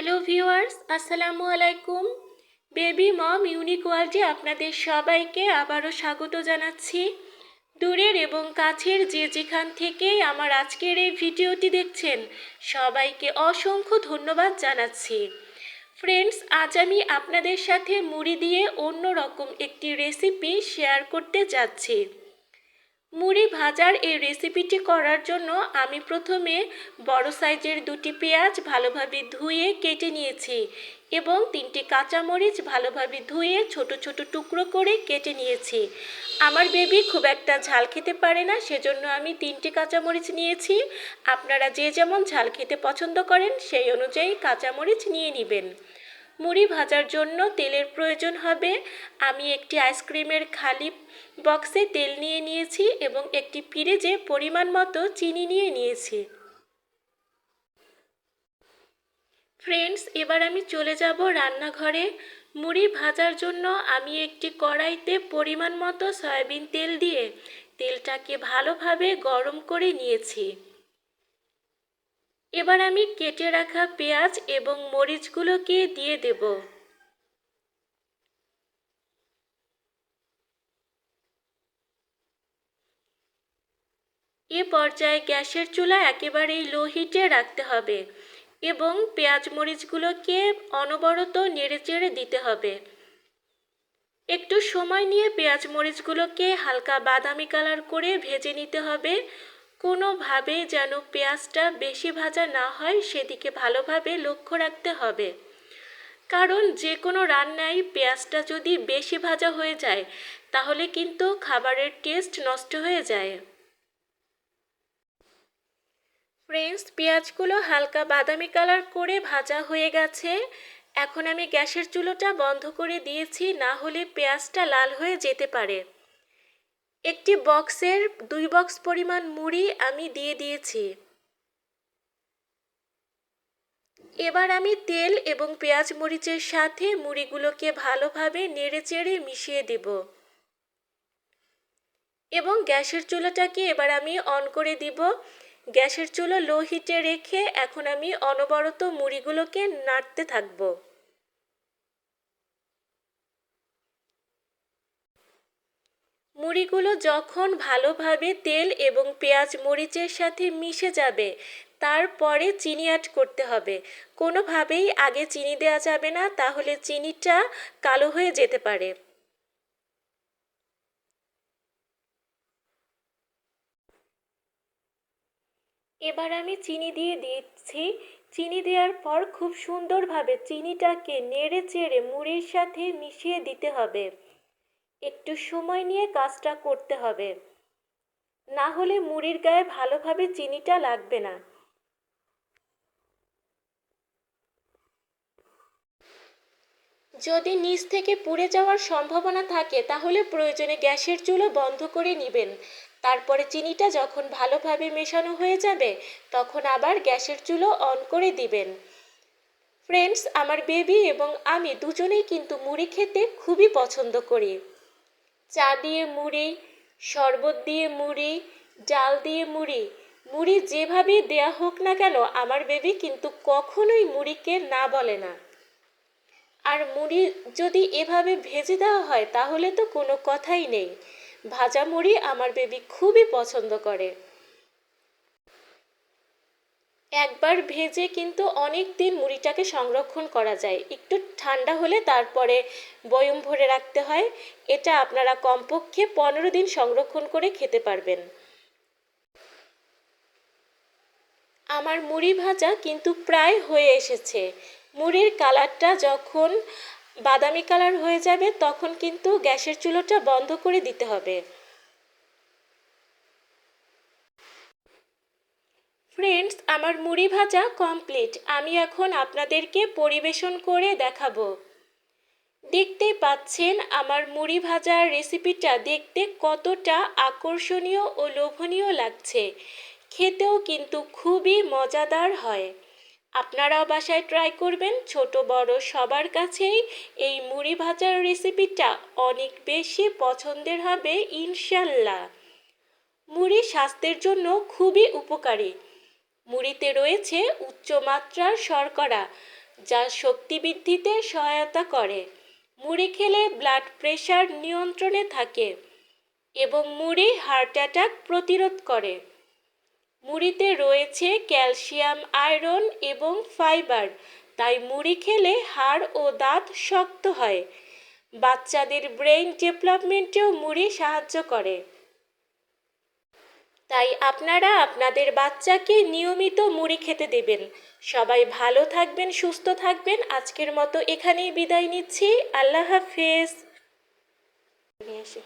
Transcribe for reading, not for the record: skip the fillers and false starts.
Hello viewers, আসসালামু আলাইকুম। Baby মম unique ওয়ার্ল্ডে আপনাদের সবাইকে আবারও স্বাগত জানাচ্ছি। দূরের এবং কাছের যে যেখান থেকেই আমার আজকের এই ভিডিওটি দেখছেন, সবাইকে অসংখ্য ধন্যবাদ জানাচ্ছি। ফ্রেন্ডস, আজ আমি আপনাদের সাথে মুড়ি দিয়ে অন্যরকম একটি রেসিপি শেয়ার করতে যাচ্ছি। মুড়ি ভাজার এই রেসিপিটি করার জন্য আমি প্রথমে বড় সাইজের দুটি পেঁয়াজ ভালোভাবে ধুয়ে কেটে নিয়েছি এবং তিনটি কাঁচামরিচ ভালোভাবে ধুয়ে ছোট ছোট টুকরো করে কেটে নিয়েছি। আমার বেবি খুব একটা ঝাল খেতে পারে না, সেজন্য আমি তিনটি কাঁচামরিচ নিয়েছি। আপনারা যে যেমন ঝাল খেতে পছন্দ করেন সেই অনুযায়ী কাঁচামরিচ নিয়ে নেবেন। মুড়ি ভাজার জন্য তেলের প্রয়োজন হবে। আমি একটি আইসক্রিমের খালি বক্সে তেল নিয়ে নিয়েছি এবং একটি ফ্রিজে পরিমাণ মতো চিনি নিয়ে নিয়েছি। ফ্রেন্ডস, এবার আমি চলে যাব রান্নাঘরে। মুড়ি ভাজার জন্য আমি একটি কড়াইতে পরিমাণ মতো সয়াবিন তেল দিয়ে তেলটাকে ভালোভাবে গরম করে নিয়েছি। এবার আমি কেটে রাখা পেঁয়াজ এবং মরিচগুলোকে দিয়ে দেব। এ পর্যায়ে গ্যাসের চুলা একেবারেই লো হিটে রাখতে হবে এবং পেঁয়াজ মরিচগুলোকে অনবরত নেড়েচেড়ে দিতে হবে। একটু সময় নিয়ে পেঁয়াজ মরিচগুলোকে হালকা বাদামি কালার করে ভেজে নিতে হবে। কোনোভাবে যেন পেঁয়াজটা বেশি ভাজা না হয় সেদিকে ভালোভাবে লক্ষ্য রাখতে হবে, কারণ যে কোনো রান্নায় পেঁয়াজটা যদি বেশি ভাজা হয়ে যায় তাহলে কিন্তু খাবারের টেস্ট নষ্ট হয়ে যায়। ফ্রেন্ডস, পেঁয়াজগুলো হালকা বাদামি কালার করে ভাজা হয়ে গেছে। এখন আমি গ্যাসের চুলোটা বন্ধ করে দিয়েছি, না হলে পেঁয়াজটা লাল হয়ে যেতে পারে। একটি বক্সের 2 বক্স পরিমাণ মুড়ি আমি দিয়ে দিয়েছি। এবার আমি তেল এবং পেঁয়াজ মরিচের সাথে মুড়িগুলোকে ভালোভাবে নেড়েচেড়ে মিশিয়ে দেব এবং গ্যাসের চুলাটাকে এবার আমি অন করে দিব। গ্যাসের চুলা লো হিটে রেখে এখন আমি অনবরত মুড়িগুলোকে নাড়তে থাকব। মুড়িগুলো যখন ভালোভাবে তেল এবং পেঁয়াজ মরিচের সাথে মিশে যাবে তারপরে চিনি অ্যাড করতে হবে। কোনোভাবেই আগে চিনি দেওয়া যাবে না, তাহলে চিনিটা কালো হয়ে যেতে পারে। এবার আমি চিনি দিয়ে দিচ্ছি। চিনি দেওয়ার পর খুব সুন্দরভাবে চিনিটাকে নেড়ে চেড়ে মুড়ির সাথে মিশিয়ে দিতে হবে। একটু সময় নিয়ে কাজটা করতে হবে, না হলে মুড়ির গায়ে ভালোভাবে চিনিটা লাগবে না। যদি নিচ থেকে পুড়ে যাওয়ার সম্ভাবনা থাকে তাহলে প্রয়োজনে গ্যাসের চুলা বন্ধ করে নেবেন। তারপরে চিনিটা যখন ভালোভাবে মেশানো হয়ে যাবে তখন আবার গ্যাসের চুলা অন করে দিবেন। ফ্রেন্ডস, আমার বেবি এবং আমি দুজনেই কিন্তু মুড়ি খেতে খুবই পছন্দ করি। চা দিয়ে মুড়ি, শরবত দিয়ে মুড়ি, ডাল দিয়ে মুড়ি, মুড়ি যেভাবে দেয়া হোক না কেন আমার বেবি কিন্তু কখনোই মুড়িকে না বলে না। আর মুড়ি যদি এভাবে ভেজে দেওয়া হয় তাহলে তো কোনো কথাই নেই। ভাজা মুড়ি আমার বেবি খুবই পছন্দ করে। একবার ভেজে কিন্তু অনেক দিন মুড়িটাকে সংরক্ষণ করা যায়। একটু ঠান্ডা হলে তারপরে বয়ম ভরে রাখতে হয়। এটা আপনারা কমপক্ষে 15 দিন সংরক্ষণ করে খেতে পারবেন। আমার মুড়ি ভাজা কিন্তু প্রায় হয়ে এসেছে। মুড়ির কালারটা যখন বাদামি কালার হয়ে যাবে তখন কিন্তু গ্যাসের চুলোটা বন্ধ করে দিতে হবে। ফ্রেন্ডস, আমার মুড়ি ভাজা কমপ্লিট। আমি এখন আপনাদেরকে পরিবেশন করে দেখাবো। দেখতেই পাচ্ছেন আমার মুড়ি ভাজার রেসিপিটা দেখতে কতটা আকর্ষণীয় ও লোভনীয় লাগছে। খেতেও কিন্তু খুবই মজাদার হয়। আপনারাও বাসায় ট্রাই করবেন। ছোট বড় সবার কাছেই এই মুড়ি ভাজার রেসিপিটা অনেক বেশি পছন্দের হবে ইনশাল্লাহ। মুড়ি স্বাস্থ্যের জন্য খুবই উপকারী। মুড়িতে রয়েছে উচ্চ মাত্রার শর্করা, যা শক্তি বৃদ্ধিতে সহায়তা করে। মুড়ি খেলে ব্লাড প্রেশার নিয়ন্ত্রণে থাকে এবং মুড়ি হার্ট অ্যাটাক প্রতিরোধ করে। মুড়িতে রয়েছে ক্যালসিয়াম, আয়রন এবং ফাইবার, তাই মুড়ি খেলে হাড় ও দাঁত শক্ত হয়। বাচ্চাদের ব্রেইন ডেভেলপমেন্টেও মুড়ি সাহায্য করে। তাই আপনারা আপনাদের বাচ্চাকে নিয়মিত মুড়ি খেতে দেবেন। সবাই ভালো থাকবেন, সুস্থ থাকবেন। আজকের মতো এখানেই বিদায় নিচ্ছি। আল্লাহ হাফেজ। নিয়ে আসি।